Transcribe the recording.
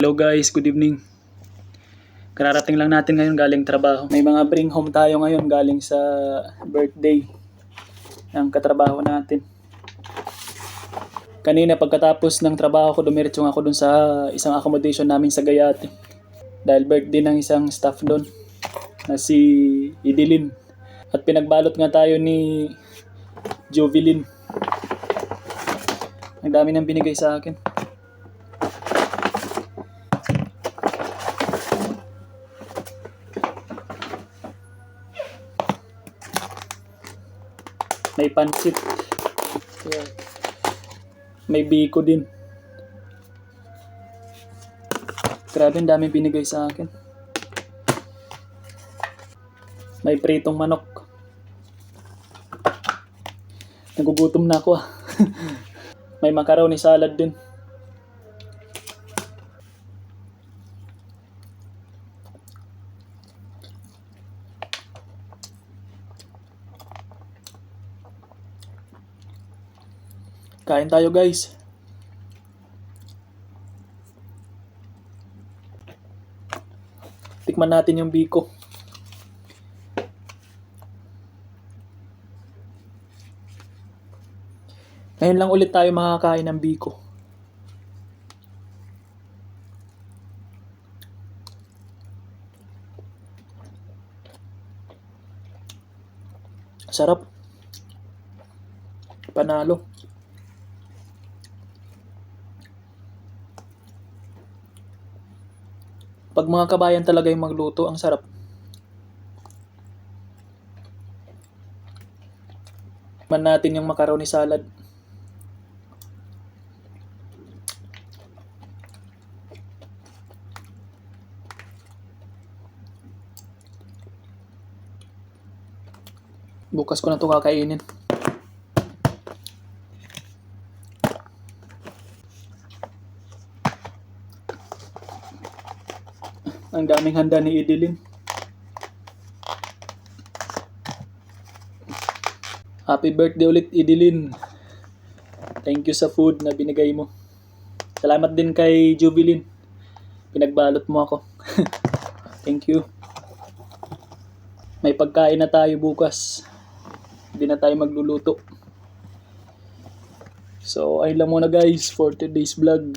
Hello guys, good evening. Kararating lang natin ngayon galing trabaho. May mga bring home tayo ngayon galing sa birthday ng katrabaho natin. Kanina pagkatapos ng trabaho ko, dumiretso ako dun sa isang accommodation namin sa Gayate. Dahil birthday ng isang staff doon na si Idilin. At pinagbalot nga tayo ni Jovelyn. Ang dami nang binigay sa akin. May pansit. May biko din. Grabe, ang dami binigay sa akin. May pritong manok. Nagugutom na ako. May macaroni salad din. Kain tayo guys. Tikman natin yung biko. Ngayon lang ulit tayo makakain ng biko. Sarap. Panalo. Pag mga kabayan talaga yung magluto, ang sarap. Man natin yung macaroni salad. Bukas ko na ito kakainin. Ang daming handa ni Idilin. Happy birthday ulit, Idilin. Thank you sa food na binigay mo. Salamat din kay Jovelyn. Pinagbalot mo ako. Thank you. May pagkain na tayo bukas. Hindi na tayo magluluto. So, ayun lang muna guys for today's vlog.